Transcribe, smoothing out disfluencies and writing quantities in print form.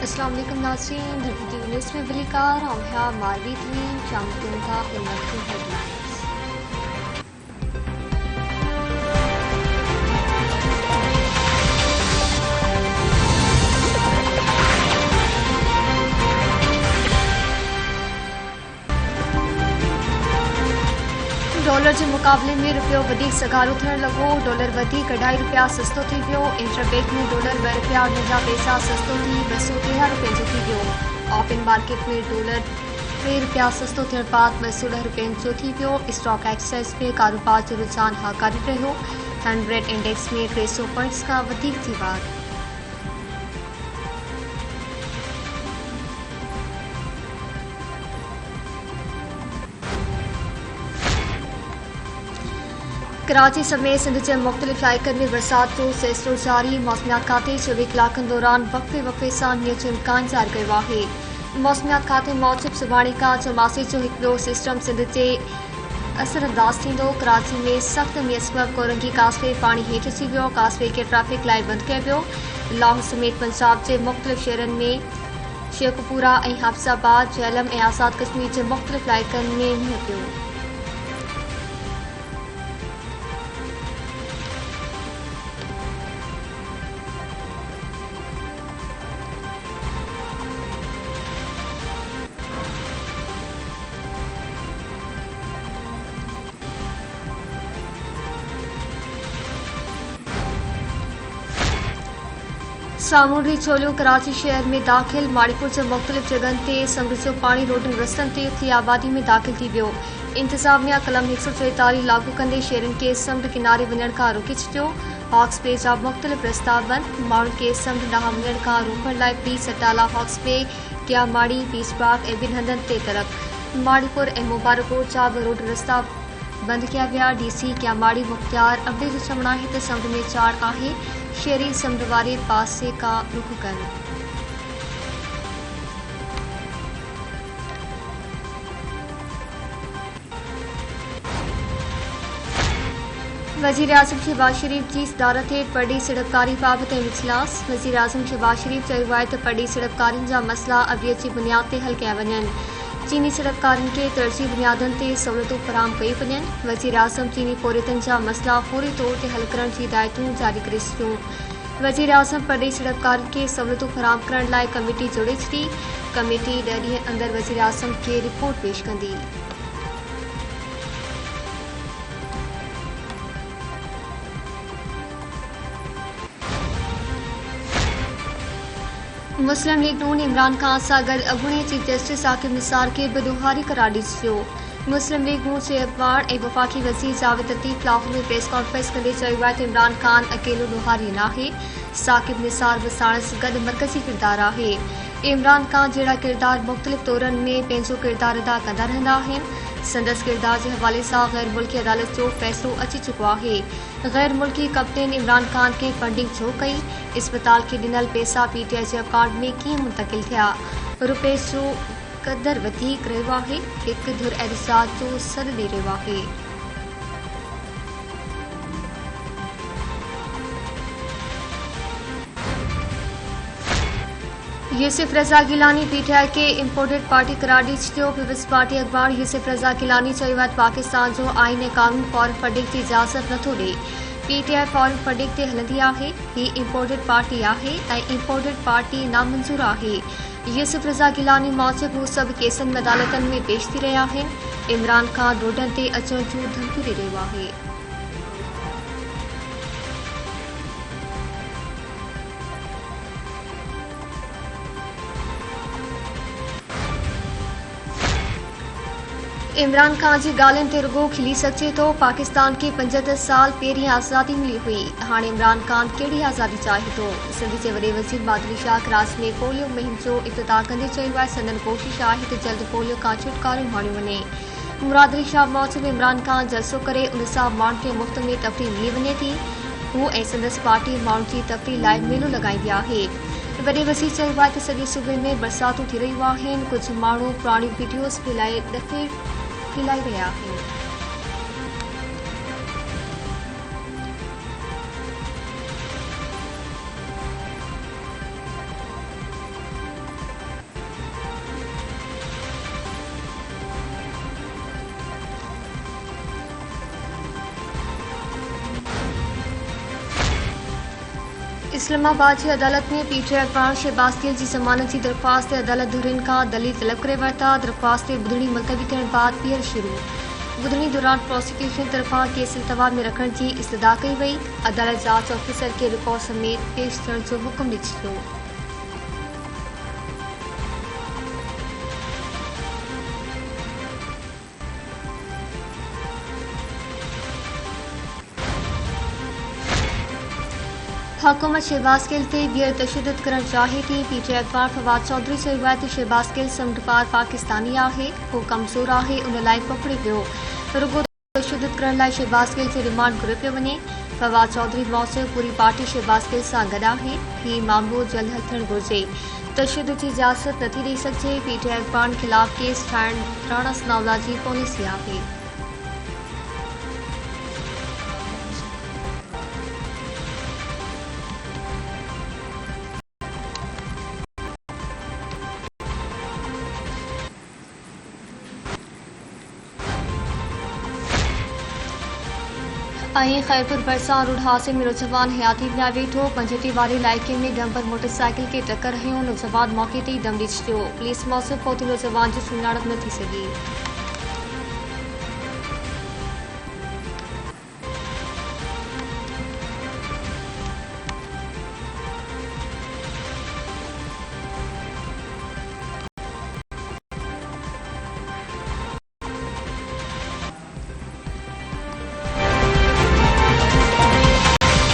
अस्सलाम वालेकुम नाज़रीन, धरती टीवी न्यूज़ में बिलिकार हम मालवी तवीन शाम का खिदमत की हेडलाइंस। डॉलर के मुकाबले में रुपयो वधीक सगारो थियण लॻो। डॉलर वधीक ₹2.5 सस्तो थी वियो। इंटरबैंक में डॉलर ₹2.50 पैसा सस्तो थी ₹213 जो थी वियो। ओपन मार्केट में डॉलर ₹3 सस्तो थियण बाद ₹210 जो थी वियो। स्टॉक एक्सचेंज में कारोबार जो रुझान हाकारी रहियो। 100 इंडेक्स में 300 पॉइंट्स खां वधीक थी वार। कराची समेत सिंध के मुख्तलिफ इलाक़नि में बरसात जो सिलसिलो जारी। मौसमियात खाते 24 कलाकनि दौरान वक़्फ़े वक़्फ़े सां मींहं जो इम्कान ज़ाहिर कयो आहे। मौसमियात खाते मूजिब सुभाणे खां चौमासे जो हिकु ॿियो सिस्टम सिंध ते असरअंदाज थींदो। कराची में सख़्त मींहं सबबि कोरंगी कासवे पाणी हेठि अची वियो। कासवे खे ट्रैफ़िक लाइ बंदि कयो वियो। लाहौर समेत पंजाब के मुख्तलिफ शहरनि में शेखुपुरा ऐं हाफ़िज़ाबाद, झेलम ऐं आज़ाद कश्मीर के मुख्तलिफ इलाइक़नि में मींहं पियो। सामूंडी छोलियों कराची शहर में दाखिल। माड़ीपुर के मुख्तलिफ जगह ते समुंड जो पानी रोडन रस्तन ते उथली आबादी में दाखिल थी वियो। इंतजामिया कलम 144 लागू कंदे शहरन के समुंड किनारे वञण खां रोके छॾियो। हॉक्स बे जा मुख्तलिफ रस्ता बंद। माण्हुनि खे समुंड ॾांहुं वञण खां रोकण लाइ पीस अटाला, हॉक्स बे, क्यामाड़ी, पीस बाग ऐं ॿिनि हंधनि ते तरफ़ माड़ीपुर ऐं मुबारकपुर जा बि रोड रस्ता बंद किया विया। DC क्यामाड़ी मुख्तियार अब्दे जो चवणु आहे त समुंड में चाड़ आहे। शहरी समुंड वारे पासे का रुख कनि। वज़ीर आज़म शहबाज शरीफ की सदारत हेठि पड़ी सड़ककारी बाबति इजलास। वज़ीर आज़म शहबाज शरीफ चयो आहे त पड़ी सड़ककारियुनि जा मसला अबियत जी बुनियाद ते हल कया वञनि। चीनी सड़ककारियुनि खे तरजीह बुनियादनि ते सहूलियतूं फराहम कयूं वञनि। वज़ीर आज़म चीनी पोरियतनि जा मसला फौरी तौर ते हल करण जी हिदायतूं जारी करे छॾियूं। वज़ीर आज़म पड़ी सड़ककारियुनि खे सहूलियतूं फराहम करण लाइ कमेटी जोड़े छॾी। कमेटी 10 ॾींहं अंदरि वज़ीर आज़म खे रिपोर्ट पेश कंदी। मुस्लिम लीग नून इमरान खान सां गॾु अॻूणे चीफ जस्टिस साकिब निसार खे बेदोहारी करार ॾेई छॾियो। मुस्लिम लीग नून चेयरमैन ऐं वफ़ाक़ी वज़ीर जावेद लतीफ़ लाहौर में प्रेस कॉन्फ्रेंस कंदे चयो आहे त इमरान खान अकेलो ॾोहारी नाहे। साकिब निसार बि साणुसि गॾु मरकज़ी किरदारु आहे। इमरान खान जहिड़ा किरदार मुख़्तलिफ़ तौरनि में पंहिंजो किरदारु अदा कंदा रहंदा आहिनि। संदसि किरदार जे हवाले सां गैर मुल्की अदालत जो फ़ैसिलो अची चुको आहे। गैर मुल्की कंपनियुनि इमरान खान खे फंडिंग छो कई? इस्पताल खे ॾिनल पैसा PTI जे अकाउंट में कीअं मुंतक़िल थिया? रुपए जो क़दुरु वधीक रहियो आहे। हिकु धुर एहतजाज जो सॾु ॾेई रहियो आहे। यूसुफ रज़ा गिलानी PTI के इम्पोर्टेड पार्टी करार ॾेई छॾियो। पीपल्स पार्टी अॻवान यूसुफ रज़ा गिलानी चयो आहे त पाकिस्तान जो आईन ऐं कानून फॉरेन फंडिंग जी इजाज़त नथो ॾे। PTI फॉरेन फंडिंग ते हलंदी आहे। ही इम्पोर्टेड पार्टी आहे ऐं इम्पोर्टेड पार्टी नामंज़ूर आहे। यूसुफ रज़ा गिलानी मूजिब हू सभु केसनि में अदालतनि में पेश थी रहिया आहिनि। इमरान खान रोडनि ते अचण जूं धमकियूं ॾेई रहियो आहे। इमरान खान जी ॻाल्हियुनि ते रुगो खिली सघिजे थो। पाकिस्तान खे 75 साल पहिरीं आज़ादी मिली हुई। हाणे इमरान खान कहिड़ी आज़ादी चाहे थो? सिंध जे वॾे वज़ीर मादरी शाह कराची में पोलियो मुहिम जो इफ़्तिताह कंदे चयो आहे संदनि कोशिश आहे त जल्द पोलियो खां छुटकारो माणियो वञे। मुरादरी शाह मूजिब इमरान खान जलसो करे उन सां माण्हुनि खे मुफ़्त में तफ़रीह मिली वञे थी। हू ऐं संदसि पार्टी माण्हुनि जी तफ़रीह लाइ मेलो लॻाईंदी आहे। वॾे वज़ीर चयो आहे त सॼे सूबे में बरसातूं थी रहियूं आहिनि। कुझु माण्हू पुराणियूं वीडियोज़ फैलाई रहिया आहिनि। इस्लामाबाद जी अदालत में पीटीआई पाण शहबाज गिल जी ज़मानत जी दरख़्वास्त ते अदालत धुरियुनि खां दलील तलब करे वरिता। दरख़्वास्त ते ॿुधणी मुलतवी थियण बाद ॿीहर शुरू। ॿुधणी दौरान प्रोसिक्यूशन तरफ़ां केस इल्तवा में रखण जी इस्तदा कई वई। अदालत जांच ऑफिसर खे रिकॉर्ड समेत पेश थियण जो हुकुम ॾिनी छॾियो। हुकूमत शहबाज गिल ते ॿीहर तशद्दुद करण चाहे थी। पीटीआई अखबार फवाद चौधरी चयो आहे त शहबाज गिल समुंड पाकिस्तानी आहे, हू कमज़ोर आहे, उन लाइ पकड़ियो वियो। रुगो तशद्दुद करण लाइ शहबाज गिल खे रिमांड घुरे पियो वञे। फवाद चौधरी मौसू पूरी पार्टी शहबाज गिल सां गॾु आहे। हीउ मामलो जल्द हल थियणु घुरिजे। तशद्दुद जी इजाज़त नथी ॾेई सघिजे। पीटीआई अखबार ख़िलाफ़ केस ठाहिण राणा सनाउल्ला जी पॉलिसी आहे। खैरपुर भरसां रोड हादसे में नौजवान हयाती विञाए वेठो। पंजटी वारे इलाइक़े में डंपर मोटरसाइकिल खे टक्कर हयो। नौजवान मौके ते ई दम ॾेई छॾियो। पुलिस मौसू पहुती नौजवान जी सुञाणप न थी सघी।